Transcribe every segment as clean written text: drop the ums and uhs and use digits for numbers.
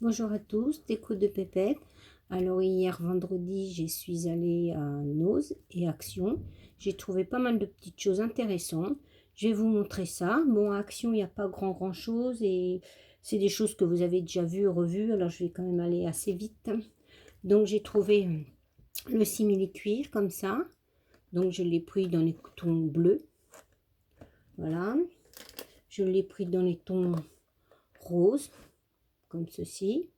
Bonjour à tous, déco de Pépette. Alors hier vendredi, je suis allée à Nose et Action. J'ai trouvé pas mal de petites choses intéressantes. Je vais vous montrer ça. Bon, à Action, il n'y a pas grand chose et c'est des choses que vous avez déjà vues, revues. Alors je vais quand même aller assez vite. Donc j'ai trouvé le simili-cuir comme ça. Donc je l'ai pris dans les tons bleus. Voilà. Je l'ai pris dans les tons roses, comme ceci.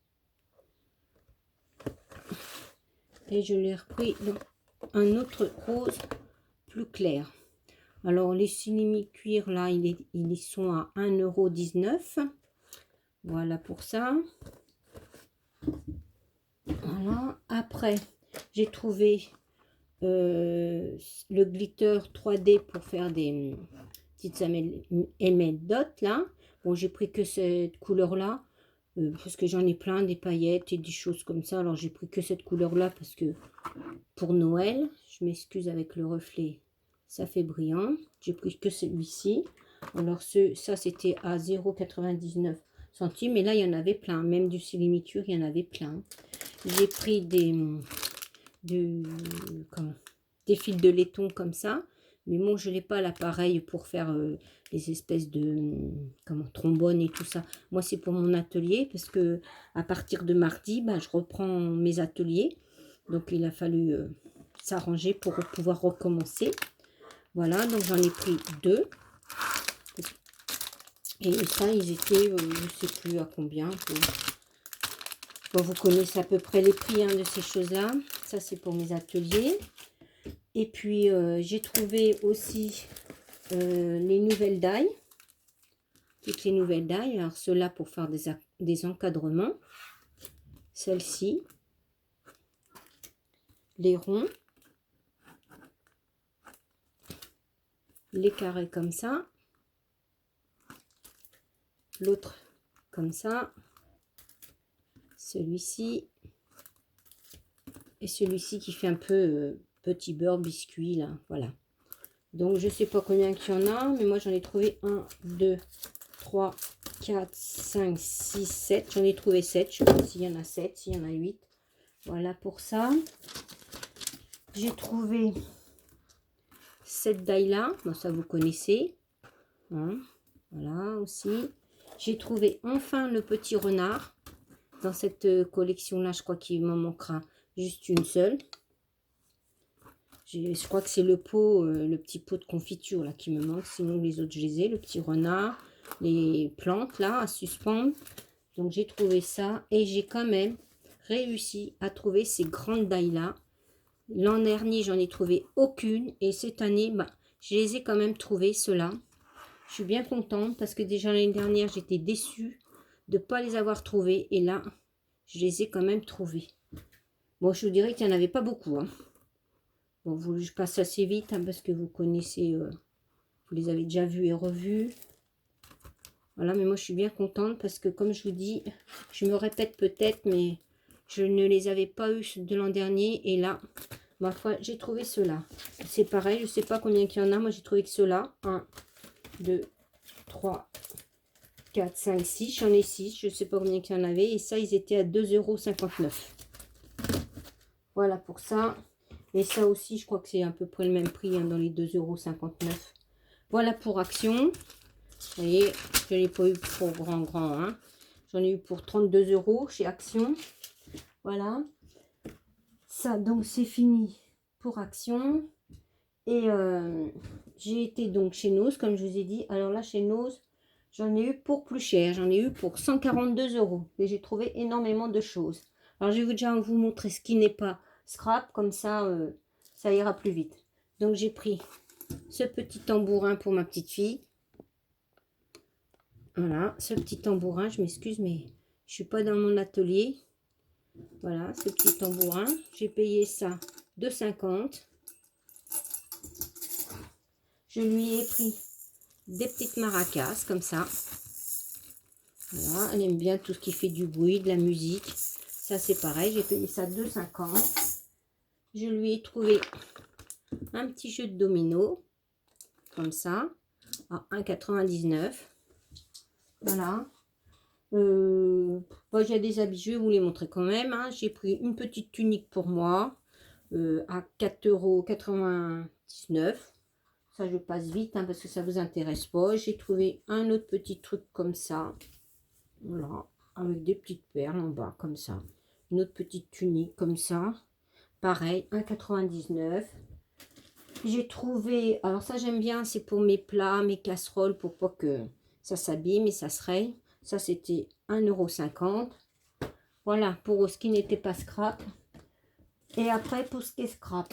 Et je l'ai repris dans un autre rose plus clair. Alors les simili-cuir là, ils sont à 1,19 €. Voilà pour ça. Voilà. Après, j'ai trouvé le glitter 3D pour faire des petites émettes là. Bon, j'ai pris que cette couleur là. Parce que j'en ai plein, des paillettes et des choses comme ça. Alors j'ai pris que cette couleur là parce que pour Noël, je m'excuse avec le reflet, ça fait brillant. J'ai pris que celui-ci. Alors ça c'était à 0,99 centimes. Et là il y en avait plein, même du simili-cuir il y en avait plein. J'ai pris des fils de laiton comme ça. Mais bon, je n'ai pas l'appareil pour faire les espèces de trombone et tout ça. Moi, c'est pour mon atelier parce que à partir de mardi, je reprends mes ateliers. Donc, il a fallu s'arranger pour pouvoir recommencer. Voilà, donc j'en ai pris deux. Et ça, ils étaient, je ne sais plus à combien. Bon, vous connaissez à peu près les prix de ces choses-là. Ça, c'est pour mes ateliers. Et puis, j'ai trouvé aussi les nouvelles dailles. Toutes les nouvelles dailles. Alors, ceux-là pour faire des encadrements. Celle-ci. Les ronds. Les carrés comme ça. L'autre comme ça. Celui-ci. Et celui-ci qui fait un peu petit beurre biscuit, là. Voilà. Donc, je sais pas combien qu'il y en a, mais moi, j'en ai trouvé 1, 2, 3, 4, 5, 6, 7. J'en ai trouvé 7. Je sais pas s'il y en a 7, s'il y en a 8. Voilà pour ça. J'ai trouvé cette daille-là. Bon, ça, vous connaissez. Hein, voilà aussi. J'ai trouvé enfin le petit renard. Dans cette collection-là, je crois qu'il m'en manquera juste une seule. Je crois que c'est le pot, le petit pot de confiture là qui me manque. Sinon, les autres, je les ai. Le petit renard, les plantes là à suspendre. Donc, j'ai trouvé ça. Et j'ai quand même réussi à trouver ces grandes dailles là. L'an dernier, j'en ai trouvé aucune. Et cette année, je les ai quand même trouvées, ceux-là. Je suis bien contente parce que déjà l'année dernière, j'étais déçue de ne pas les avoir trouvées. Et là, je les ai quand même trouvées. Bon, je vous dirais qu'il n'y en avait pas beaucoup. Hein. Bon, je passe assez vite parce que vous connaissez, vous les avez déjà vus et revus. Voilà, mais moi je suis bien contente parce que comme je vous dis, je me répète peut-être, mais je ne les avais pas eu de l'an dernier. Et là, ma foi, j'ai trouvé ceux-là. C'est pareil, je ne sais pas combien qu'il y en a. Moi j'ai trouvé que ceux-là. 1, 2, 3, 4, 5, 6. J'en ai 6. Je ne sais pas combien qu'il y en avait. Et ça, ils étaient à 2,59 €. Voilà pour ça. Et ça aussi, je crois que c'est à peu près le même prix dans les 2,59 €. Voilà pour Action. Vous voyez, je n'ai pas eu pour grand. Hein. J'en ai eu pour 32 € chez Action. Voilà. Ça, donc, c'est fini pour Action. Et j'ai été donc chez Nose, comme je vous ai dit. Alors là, chez Nose, j'en ai eu pour plus cher. J'en ai eu pour 142 €. Et j'ai trouvé énormément de choses. Alors, je vais déjà vous montrer ce qui n'est pas scrap. Comme ça, ça ira plus vite. Donc, j'ai pris ce petit tambourin pour ma petite fille. Voilà, ce petit tambourin. Je m'excuse, mais je suis pas dans mon atelier. Voilà, ce petit tambourin. J'ai payé ça 2,50 €. Je lui ai pris des petites maracas comme ça. Voilà, elle aime bien tout ce qui fait du bruit, de la musique. Ça, c'est pareil. J'ai payé ça 2,50 €. Je lui ai trouvé un petit jeu de domino comme ça à 1,99 €. Voilà. Bah, j'ai des habits, je vais vous les montrer quand même, hein. J'ai pris une petite tunique pour moi à 4,99 €. Ça, je passe vite, hein, parce que ça vous intéresse pas. J'ai trouvé un autre petit truc comme ça. Voilà, avec des petites perles en bas, comme ça. Une autre petite tunique comme ça. Pareil, 1,99 €. J'ai trouvé, alors ça j'aime bien, c'est pour mes plats, mes casseroles, pour pas que ça s'abîme et ça se raye. Ça c'était 1,50 €. Voilà, pour ce qui n'était pas scrap. Et après, pour ce qui est scrap.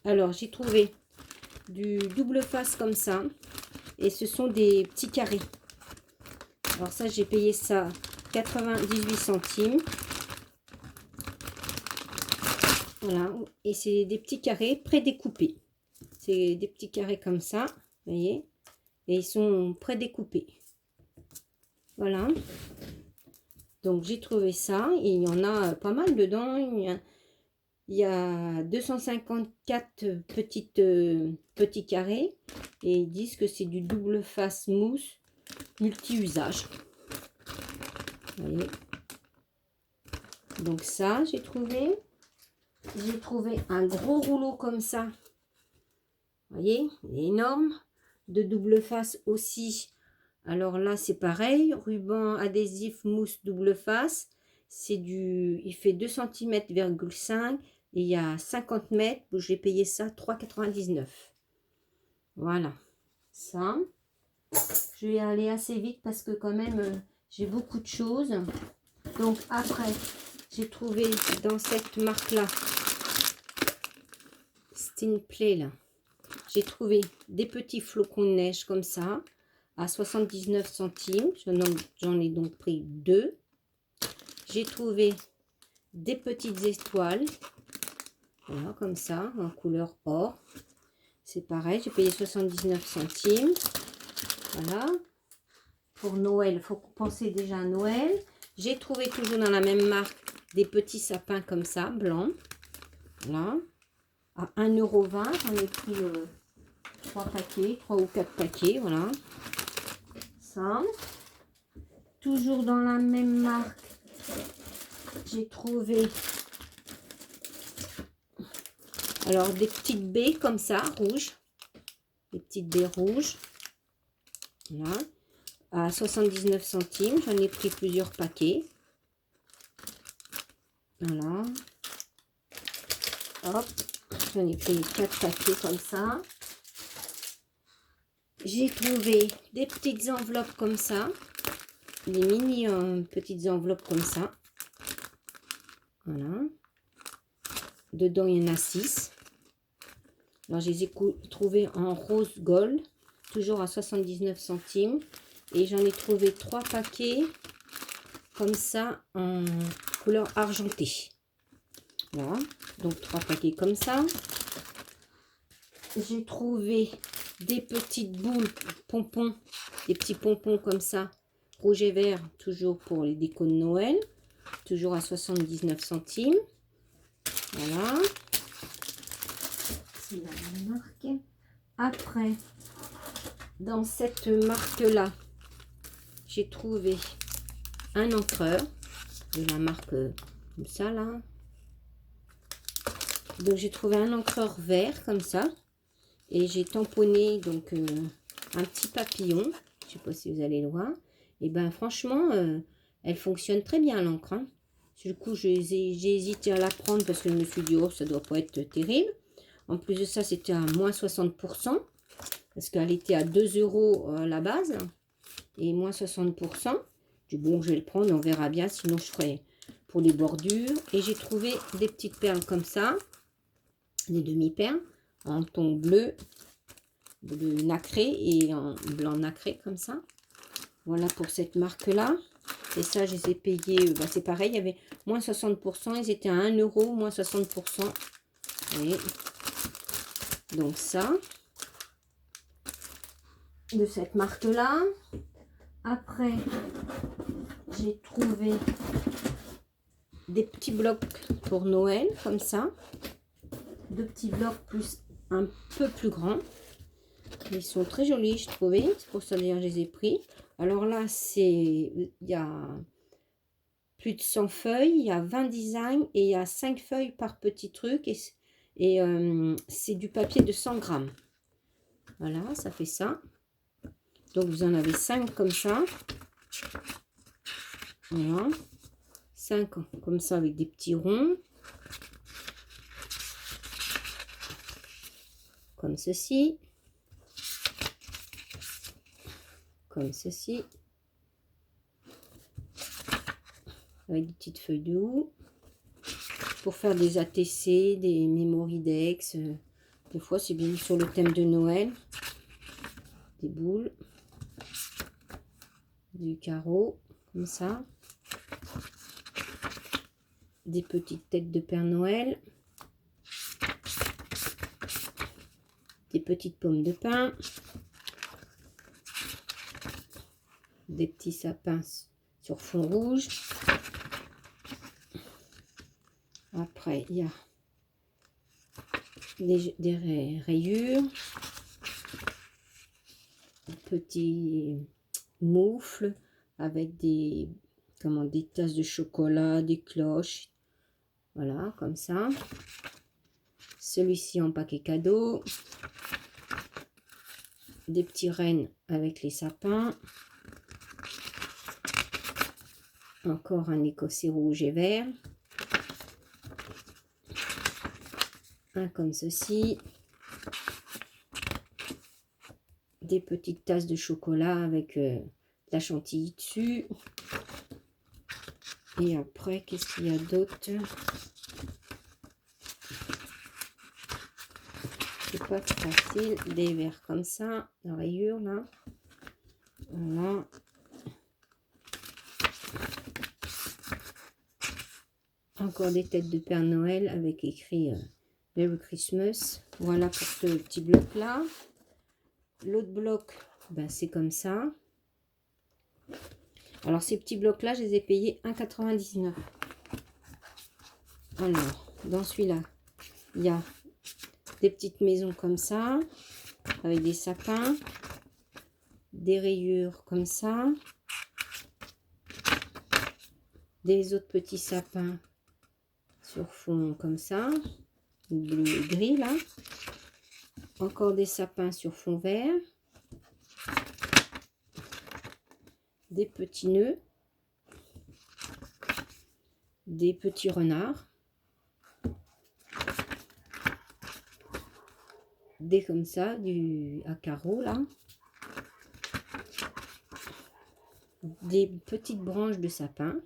Alors, j'ai trouvé du double face comme ça. Et ce sont des petits carrés. Alors ça, j'ai payé ça 98 centimes. Voilà. Et c'est des petits carrés prédécoupés. C'est des petits carrés comme ça. Vous voyez. Et ils sont prédécoupés. Voilà. Donc, j'ai trouvé ça. Et il y en a pas mal dedans. Il y a 254 petits carrés. Et ils disent que c'est du double face mousse multi-usage. Vous voyez. Donc ça, j'ai trouvé. J'ai trouvé un gros rouleau comme ça. Vous voyez, il est énorme. De double face aussi. Alors là, c'est pareil. Ruban adhésif mousse double face. C'est du... Il fait 2 cm,5 et il y a 50 mètres. J'ai payé ça 3,99 €. Voilà. Ça. Je vais aller assez vite parce que quand même, j'ai beaucoup de choses. Donc après, j'ai trouvé dans cette marque-là, Stinplay, là, j'ai trouvé des petits flocons de neige comme ça, à 79 centimes. J'en ai donc pris 2. J'ai trouvé des petites étoiles, voilà, comme ça, en couleur or. C'est pareil, j'ai payé 79 centimes. Voilà. Pour Noël, il faut penser déjà à Noël. J'ai trouvé toujours dans la même marque des petits sapins comme ça, blancs. Voilà. À 1,20 €. J'en ai pris 3 paquets, 3 ou 4 paquets. Voilà. Ça. Toujours dans la même marque, j'ai trouvé alors des petites baies comme ça, rouges. Des petites baies rouges. Voilà. À 79 centimes. J'en ai pris plusieurs paquets. Voilà. Hop. J'en ai pris 4 paquets comme ça. J'ai trouvé des petites enveloppes comme ça. Des mini petites enveloppes comme ça. Voilà. Dedans, il y en a 6. Alors, je les ai trouvées en rose gold. Toujours à 79 centimes. Et j'en ai trouvé 3 paquets comme ça en couleur argentée. Voilà. Donc 3 paquets comme ça. J'ai trouvé des petites boules pompons. Des petits pompons comme ça. Rouge et vert. Toujours pour les décos de Noël. Toujours à 79 centimes. Voilà. C'est la même marque. Après, dans cette marque-là, j'ai trouvé un encreur de la marque comme ça là. Donc j'ai trouvé un encreur vert comme ça et j'ai tamponné donc un petit papillon. Je sais pas si vous allez le voir. Et ben franchement, elle fonctionne très bien l'encre. Hein. Du coup, j'ai hésité à la prendre parce que je me suis dit oh ça doit pas être terrible. En plus de ça, c'était à moins 60%. Parce qu'elle était à 2 € à la base. Et moins 60%. Du bon, je vais le prendre, on verra bien. Sinon, je ferai pour les bordures. Et j'ai trouvé des petites perles comme ça. Des demi-perles. En ton bleu nacré et en blanc nacré comme ça. Voilà pour cette marque-là. Et ça, je les ai payés. Bah, c'est pareil, il y avait moins 60%. Ils étaient à 1 €, moins 60%. Et donc ça. De cette marque là. Après j'ai trouvé des petits blocs pour Noël comme ça, 2 petits blocs plus un peu plus grands. Ils sont très jolis, je trouvais, c'est pour ça d'ailleurs je les ai pris. Alors là c'est il y a plus de 100 feuilles, il y a 20 designs et il y a 5 feuilles par petit truc et c'est du papier de 100 grammes. Voilà, ça fait ça. Donc vous en avez 5 comme ça. Voilà. 5 comme ça avec des petits ronds. Comme ceci. Comme ceci. Avec des petites feuilles de houx. Pour faire des ATC, des Mémoridex. Des fois c'est bien sur le thème de Noël. Des boules. Du carreau. Comme ça. Des petites têtes de Père Noël. Des petites pommes de pin. Des petits sapins sur fond rouge. Après, il y a des rayures. Des petits moufles avec des tasses de chocolat, des cloches. Voilà, comme ça. Celui-ci en paquet cadeau. Des petits rennes avec les sapins. Encore un écossais rouge et vert. Un comme ceci. Des petites tasses de chocolat avec de la chantilly dessus. Et après, qu'est-ce qu'il y a d'autre? C'est pas facile. Des verres comme ça, la rayure là. Voilà. Encore des têtes de Père Noël avec écrit Merry Christmas. Voilà pour ce petit bloc là. L'autre bloc, ben, c'est comme ça. Alors ces petits blocs là, je les ai payés 1,99 €. Alors, dans celui-là, il y a des petites maisons comme ça, avec des sapins, des rayures comme ça, des autres petits sapins sur fond comme ça, bleu et gris là, encore des sapins sur fond vert, des petits nœuds, des petits renards, des comme ça, à carreaux là, des petites branches de sapin,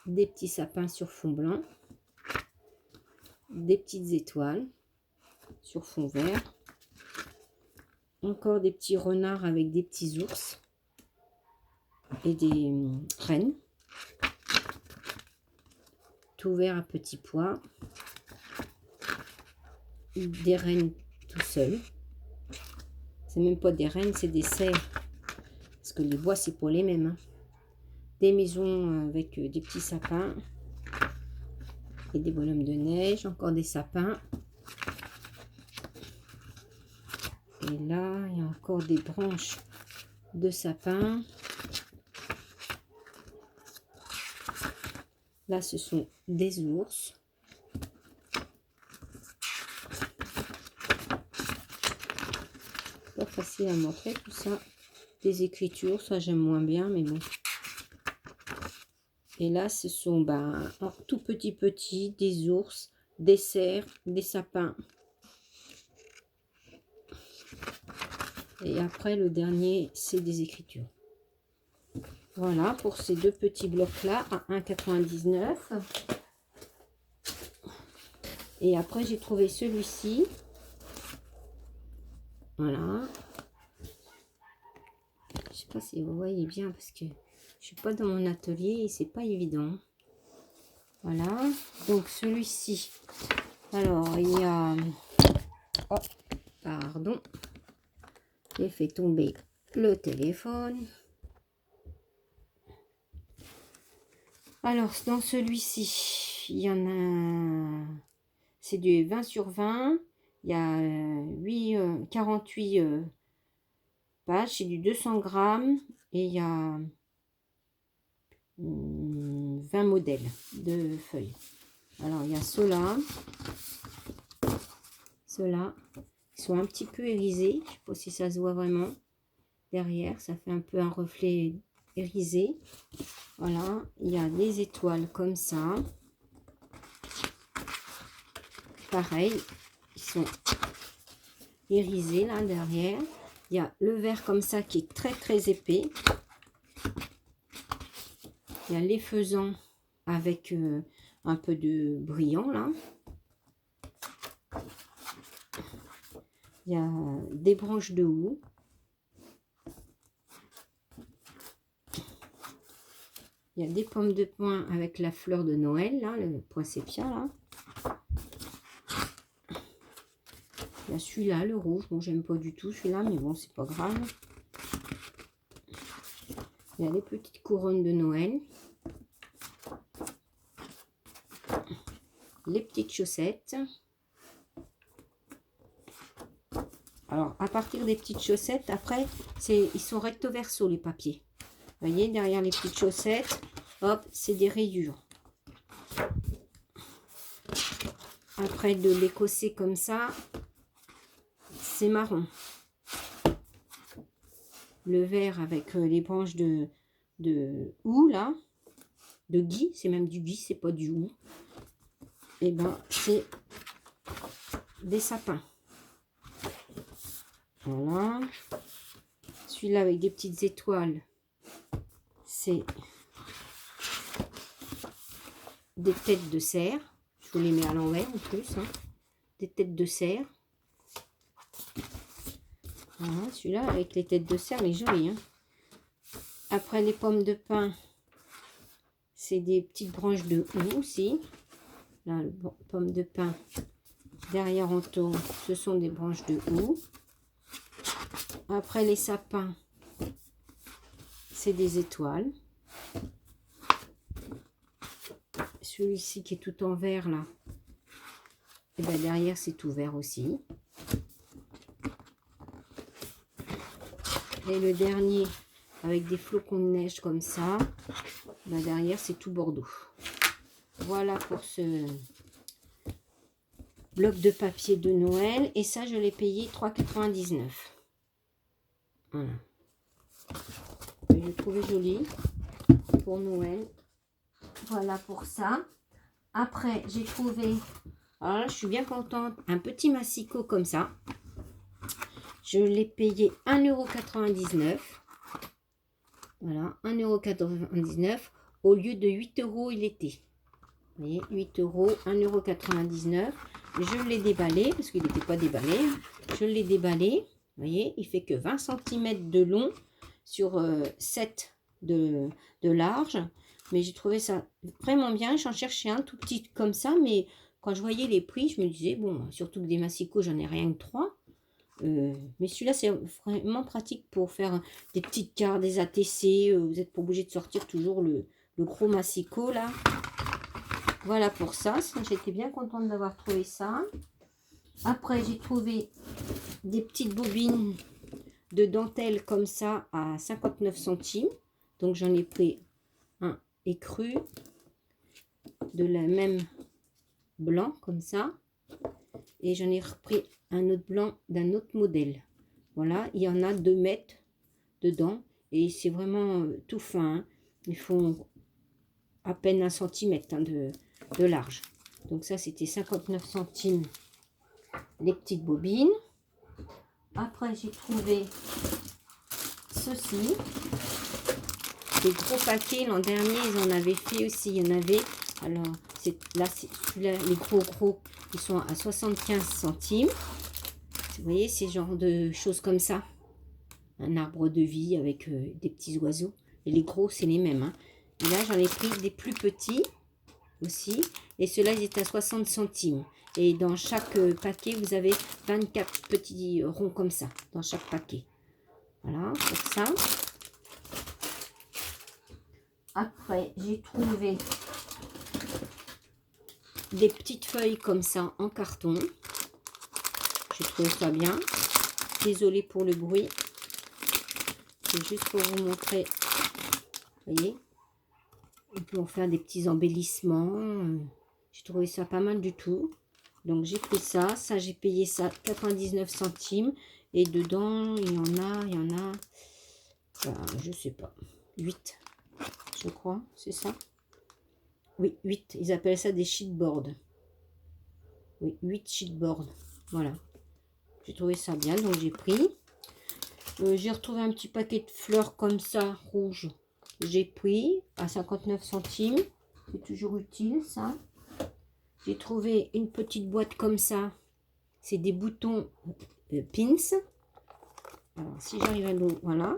des petits sapins sur fond blanc, des petites étoiles sur fond vert, encore des petits renards avec des petits ours et des rennes, tout vert à petits pois, des rennes tout seuls, c'est même pas des rennes, c'est des cerfs, parce que les bois c'est pas les mêmes, hein. Des maisons avec des petits sapins et des bonhommes de neige, encore des sapins. Et là, il y a encore des branches de sapin. Là, ce sont des ours. Pas facile à montrer tout ça. Des écritures, ça j'aime moins bien, mais bon. Et là, ce sont tout petits, des ours, des cerfs, des sapins. Et après, le dernier, c'est des écritures. Voilà, pour ces deux petits blocs-là, à 1,99 €. Et après, j'ai trouvé celui-ci. Voilà. Je sais pas si vous voyez bien, parce que je suis pas dans mon atelier et c'est pas évident. Voilà. Donc, celui-ci. Alors, il y a... Oh, pardon. J'ai fait tomber le téléphone. Alors, dans celui-ci, il y en a... C'est du 20 sur 20. Il y a 48 pages. C'est du 200 grammes. Et il y a 20 modèles de feuilles. Alors, il y a ceux-là. Ceux-là, ils sont un petit peu irisés. Je ne sais pas si ça se voit vraiment. Derrière, ça fait un peu un reflet irisé. Voilà, il y a des étoiles comme ça. Pareil, ils sont irisés là derrière. Il y a le vert comme ça qui est très très épais. Il y a les faisans avec un peu de brillant là. Il y a des branches de houx. Il y a des pommes de pin avec la fleur de Noël, là, le poinsettia, là. Il y a celui-là, le rouge. Bon, j'aime pas du tout celui-là, mais bon, c'est pas grave. Il y a les petites couronnes de Noël. Les petites chaussettes. Alors, à partir des petites chaussettes, après, ils sont recto verso, les papiers. Vous voyez, derrière les petites chaussettes, hop, c'est des rayures. Après, de l'écossais comme ça, c'est marron. Le vert avec les branches de houx, là, de gui, c'est même du gui, c'est pas du houx. Et ben, c'est des sapins. Voilà. Celui-là avec des petites étoiles, c'est des têtes de cerf. Je vous les mets à l'envers en plus. Hein. Des têtes de cerf. Voilà, celui-là avec les têtes de cerf, il est joli. Hein. Après les pommes de pin, c'est des petites branches de houx aussi. Là, le pomme de pin, derrière en tourne, ce sont des branches de houx. Après les sapins, c'est des étoiles. Celui-ci qui est tout en vert là, et ben derrière c'est tout vert aussi. Et le dernier avec des flocons de neige comme ça, ben derrière c'est tout bordeaux. Voilà pour ce bloc de papier de Noël. Et ça, je l'ai payé 3,99 €. Voilà. Je l'ai trouvé joli pour Noël. Voilà pour ça. Après, j'ai trouvé, alors là, je suis bien contente, un petit massicot comme ça. Je l'ai payé 1,99 €. Voilà, 1,99 € au lieu de 8 € il était. Vous voyez, 8 €, 1,99 €. Je l'ai déballé, parce qu'il n'était pas déballé. Je l'ai déballé. Vous voyez, il fait que 20 cm de long sur 7 de large. Mais j'ai trouvé ça vraiment bien. J'en cherchais un tout petit comme ça. Mais quand je voyais les prix, je me disais, bon, surtout que des massicots, j'en ai rien que 3. Mais celui-là, c'est vraiment pratique pour faire des petites cartes, des ATC. Vous n'êtes pas obligé de sortir toujours le gros massicot, là. Voilà pour ça. J'étais bien contente d'avoir trouvé ça. Après, j'ai trouvé des petites bobines de dentelle comme ça à 59 centimes. Donc, j'en ai pris un écru de la même blanc comme ça. Et j'en ai repris un autre blanc d'un autre modèle. Voilà, il y en a 2 mètres dedans. Et c'est vraiment tout fin. Hein. Ils font à peine 1 centimètre hein, de large. Donc ça, c'était 59 centimes les petites bobines. Après, j'ai trouvé ceci. Des gros paquets. L'an dernier, ils en avaient fait aussi. Il y en avait. Alors, là, celui-là, les gros, ils sont à 75 centimes. Vous voyez, ces genres de choses comme ça. Un arbre de vie avec des petits oiseaux. Et les gros, c'est les mêmes. Hein. Et là, j'en ai pris des plus petits aussi. Et ceux-là, ils étaient à 60 centimes. Et dans chaque paquet, vous avez 24 petits ronds comme ça. Dans chaque paquet. Voilà, pour ça. Après, j'ai trouvé des petites feuilles comme ça en carton. J'ai trouvé ça bien. Désolée pour le bruit. C'est juste pour vous montrer. Vous voyez, On peut en faire des petits embellissements. J'ai trouvé ça pas mal du tout. Donc j'ai pris ça. Ça, j'ai payé ça 99 centimes. Et dedans, il y en a, je sais pas, 8, je crois, c'est ça? Oui, 8. Ils appellent ça des sheetboards. Oui, 8 sheetboards. Voilà. J'ai trouvé ça bien, donc j'ai pris. J'ai retrouvé un petit paquet de fleurs comme ça, rouge. J'ai pris à 59 centimes. C'est toujours utile, ça. J'ai trouvé une petite boîte comme ça. C'est des boutons pins. Alors, si j'arrive à l'eau, voilà.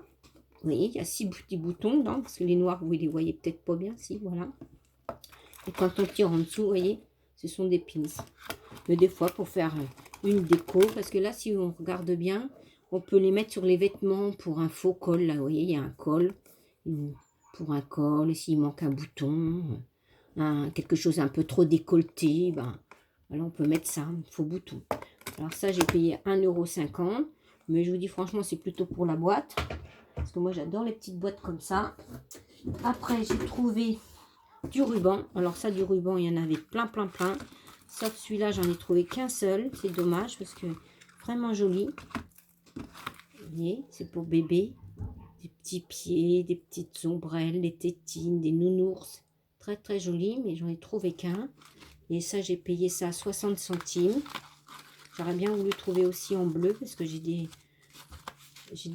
Vous voyez, il y a 6 petits boutons dedans. Parce que les noirs, vous les voyez peut-être pas bien. Si, voilà. Et quand on tire en dessous, vous voyez, ce sont des pins. Mais des fois, pour faire une déco. Parce que là, si on regarde bien, on peut les mettre sur les vêtements pour un faux col. Là, vous voyez, il y a un col. Pour un col, s'il manque un bouton, quelque chose un peu trop décolleté, ben, voilà, on peut mettre ça, un faux bouton. Alors ça, j'ai payé 1,50 €. Mais je vous dis franchement, c'est plutôt pour la boîte. Parce que moi, j'adore les petites boîtes comme ça. Après, j'ai trouvé du ruban. Alors ça, du ruban, il y en avait plein, plein, plein. Sauf celui-là, j'en ai trouvé qu'un seul. C'est dommage parce que vraiment joli. Vous voyez, c'est pour bébé. Des petits pieds, des petites ombrelles, des tétines, des nounours. Très, très joli, mais j'en ai trouvé qu'un. Et ça, j'ai payé ça 60 centimes. J'aurais bien voulu trouver aussi en bleu parce que j'ai des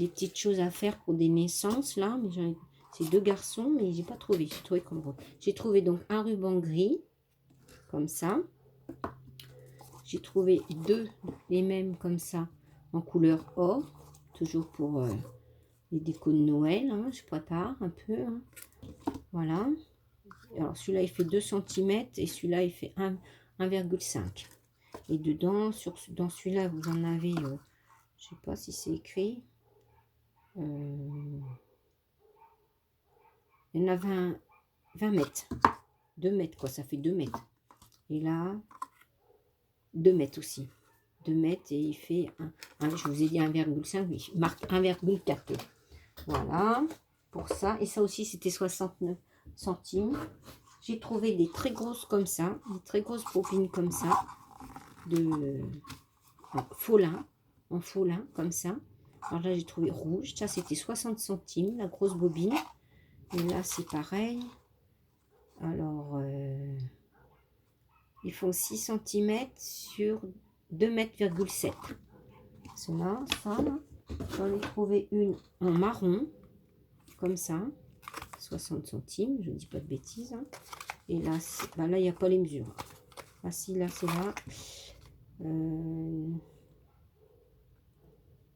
petites choses à faire pour des naissances là. Mais c'est 2 garçons, mais j'ai pas trouvé. J'ai trouvé comme j'ai trouvé donc un ruban gris, comme ça. J'ai trouvé 2 les mêmes comme ça, en couleur or. Toujours pour les décos de Noël. Hein, je prépare un peu. Hein. Voilà. Alors celui-là, il fait 2 cm et celui-là, il fait 1,5. Et dedans, dans celui-là, vous en avez, je sais pas si c'est écrit, il y en a 20 mètres. 2 mètres, quoi, ça fait 2 mètres. Et là, 2 mètres aussi. 2 mètres et il fait, je vous ai dit 1,5, mais il marque 1,4. Voilà, pour ça. Et ça aussi, c'était 69 centimes. J'ai trouvé des très grosses comme ça, des très grosses bobines comme ça, de faux lin, en faux lin comme ça. Alors là, j'ai trouvé rouge. Ça, c'était 60 centimes, la grosse bobine. Et là, c'est pareil. Alors, ils font 6 cm sur 2,7 m. Cela, ça, j'en ai trouvé une en marron, comme ça. 60 centimes, je ne dis pas de bêtises. Hein. Et là, bah là, il n'y a pas les mesures. Ah si, là, c'est là.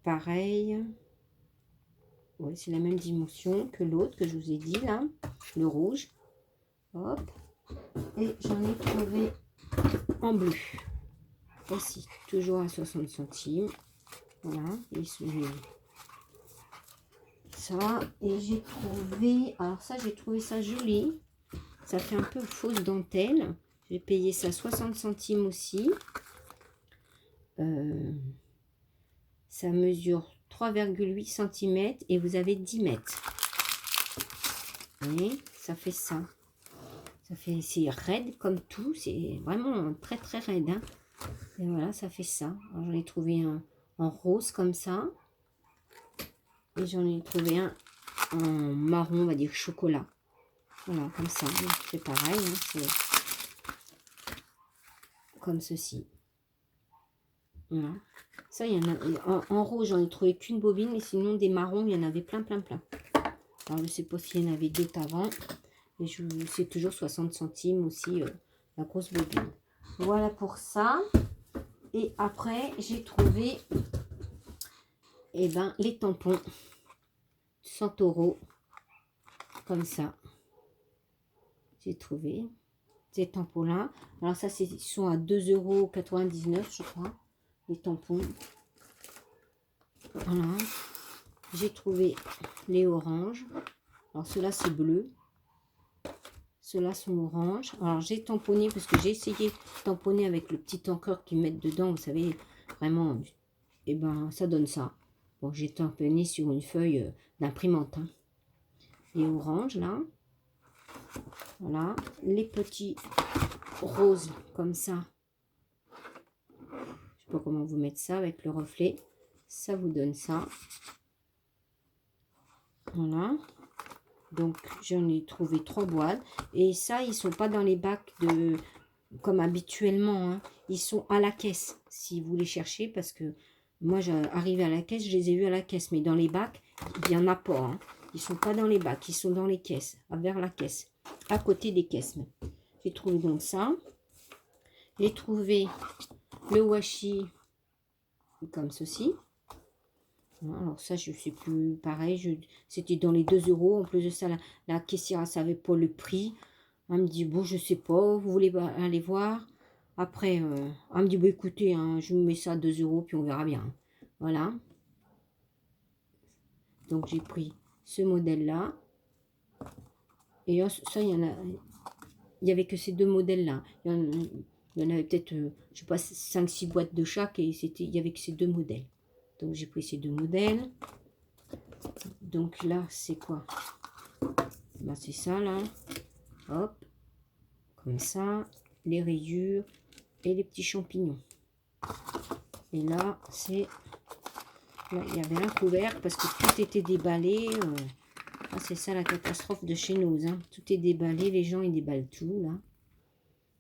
Pareil. Ouais, c'est la même dimension que l'autre que je vous ai dit, là. Le rouge. Hop. Et j'en ai trouvé en bleu. Aussi, toujours à 60 centimes. Voilà. Et ça. Et j'ai trouvé... Alors ça, j'ai trouvé ça joli. Ça fait un peu fausse dentelle. J'ai payé ça 60 centimes aussi. Ça mesure 3,8 cm et vous avez 10 mètres. Vous voyez, ça fait ça. C'est raide comme tout. C'est vraiment très très raide. Hein. Et voilà, ça fait ça. J'en ai trouvé un en rose comme ça. Et j'en ai trouvé un en marron, on va dire chocolat. Voilà, comme ça. C'est pareil. Hein, c'est comme ceci. Voilà. Ça, il y en a. En rouge, j'en ai trouvé qu'une bobine. Et sinon, des marrons, il y en avait plein, plein, plein. Alors, je ne sais pas s'il y en avait d'autres avant. Et c'est toujours 60 centimes aussi, la grosse bobine. Voilà pour ça. Et après, j'ai trouvé les tampons. 100 €. Comme ça. J'ai trouvé ces tampons-là. Alors ça, ils sont à 2,99 €, je crois. Les tampons. Voilà. J'ai trouvé les oranges. Alors ceux-là, c'est bleu. Ceux-là sont oranges. Alors j'ai tamponné parce que j'ai essayé de tamponner avec le petit encre qu'ils mettent dedans. Vous savez, vraiment, et ça donne ça. Bon, j'ai tamponné sur une feuille d'imprimante. Hein. Les oranges, là. Voilà, les petits roses comme ça. Je sais pas comment vous mettre ça avec le reflet. Ça vous donne ça. Voilà. Donc, j'en ai trouvé 3 boîtes. Et ça, ils sont pas dans les bacs de comme habituellement. Hein. Ils sont à la caisse, si vous les cherchez. Parce que moi, j'arrive à la caisse, je les ai vus à la caisse. Mais dans les bacs, il n'y en a pas. Hein. Ils sont pas dans les bacs, ils sont dans les caisses. Vers la caisse. À côté des caisses. J'ai trouvé donc ça. J'ai trouvé le washi comme ceci. Alors ça, je sais plus, pareil, c'était dans les 2 euros. En plus de ça, la caissière ne savait pas le prix. Elle me dit, bon, je sais pas, vous voulez aller voir? Après, elle me dit, bon, écoutez, hein, je vous mets ça à 2 euros, puis on verra bien. Voilà. Donc, j'ai pris ce modèle-là. Et ça, il y avait que ces 2 modèles-là. Il y en avait peut-être, je sais pas, 5-6 boîtes de chaque, et il y avait que ces 2 modèles. Donc, j'ai pris ces 2 modèles. Donc là, c'est quoi? Ben, c'est ça, là. Hop. Comme ça. Les rayures et les petits champignons. Et là, c'est... Là, il y avait un couvercle parce que tout était déballé. Ah, c'est ça, la catastrophe de chez nous. Hein. Tout est déballé. Les gens, ils déballent tout, là.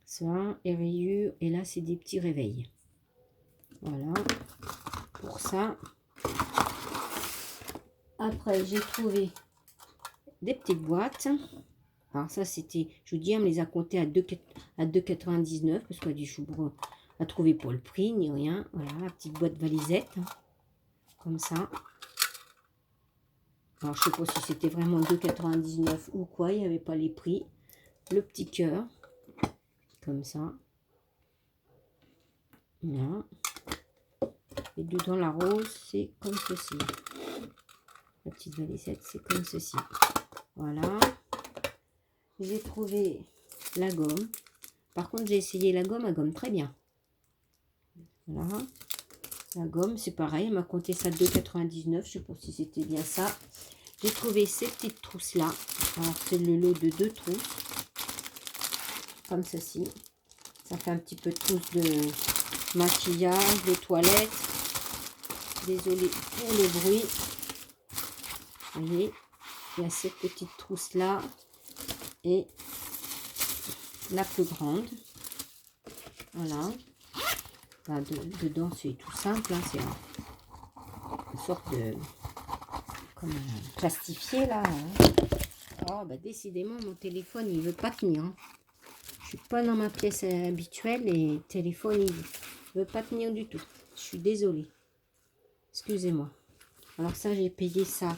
Ça, les rayures. Et là, c'est des petits réveils. Voilà. Pour ça. Après, j'ai trouvé des petites boîtes. Alors ça, c'était, je vous dis, elle me les a comptés à 2,99 parce qu'elle a du chou-brun à trouver pour le prix, ni rien. Voilà, la petite boîte valisette, hein, comme ça. Alors, je sais pas si c'était vraiment 2,99 ou quoi, il n'y avait pas les prix. Le petit cœur, comme ça. Voilà. Et dedans, la rose, c'est comme ceci. La petite valisette, c'est comme ceci. Voilà. J'ai trouvé la gomme. Par contre, j'ai essayé la gomme, elle gomme très bien. Voilà. La gomme, c'est pareil, elle m'a compté ça 2,99. Je sais pas si c'était bien ça. J'ai trouvé ces petites trousses-là. Alors, c'est le lot de 2 trousses. Comme ceci. Ça fait un petit peu de trousse de maquillage, de toilette. Désolée pour le bruit. Vous voyez, il y a cette petite trousse-là. Et la plus grande. Voilà. Là, dedans, c'est tout simple. Hein, c'est une sorte de... Comme plastifié, là. Hein. Oh, bah décidément, mon téléphone, il veut pas tenir. Hein. Je suis pas dans ma pièce habituelle et le téléphone, il veut pas tenir du tout. Je suis désolée. Excusez-moi. Alors ça, j'ai payé ça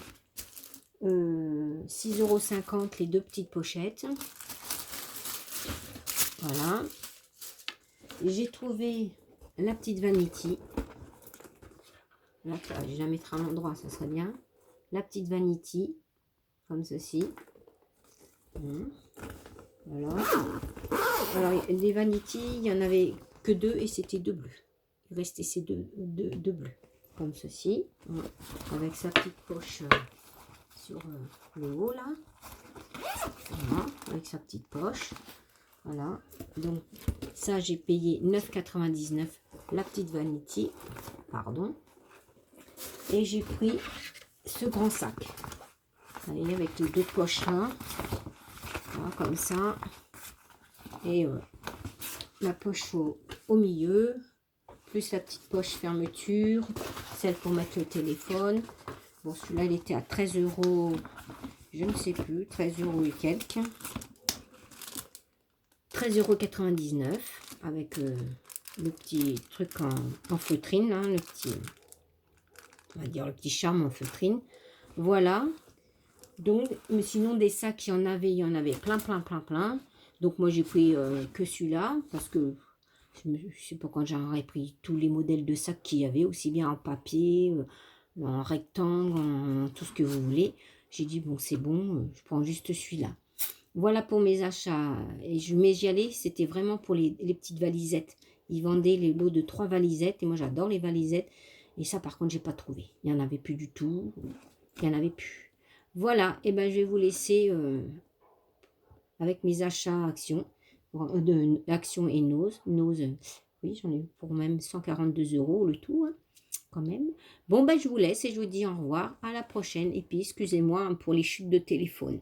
6,50 € les 2 petites pochettes. Voilà. J'ai trouvé la petite vanity. Là, je vais la mettre à un endroit, ça serait bien. La petite vanity, comme ceci. Voilà. Alors, les vanity, il n'y en avait que 2 et c'était 2 bleus. Il restait ces deux bleus, comme ceci. Avec sa petite poche sur le haut, là. Voilà, avec sa petite poche. Voilà. Donc, ça, j'ai payé 9,99 € la petite vanity. Pardon. Et j'ai pris ce grand sac. Vous voyez, avec les 2 poches là. Voilà, comme ça. Et la poche au milieu. Plus la petite poche fermeture. Celle pour mettre le téléphone. Bon, celui-là, il était à 13 €. Je ne sais plus. 13 € et quelques. 13,99 € avec le petit truc en feutrine. Là, le petit... On va dire le petit charme en feutrine. Voilà. Donc, mais sinon, des sacs, il y en avait plein. Donc, moi, j'ai pris que celui-là. Parce que, je ne sais pas quand j'aurais pris tous les modèles de sacs qu'il y avait. Aussi bien en papier, en rectangle, en tout ce que vous voulez. J'ai dit, bon, c'est bon, je prends juste celui-là. Voilà pour mes achats. Et mais j'y allais, c'était vraiment pour les petites valisettes. Ils vendaient les lots de 3 valisettes. Et moi, j'adore les valisettes. Et ça, par contre, j'ai pas trouvé. Il n'y en avait plus du tout. Il n'y en avait plus. Voilà. Et ben, je vais vous laisser avec mes achats actions, Action et Nose. Oui, j'en ai eu pour même 142 € le tout, hein, quand même. Bon, ben, je vous laisse et je vous dis au revoir, à la prochaine. Et puis, excusez-moi pour les chutes de téléphone.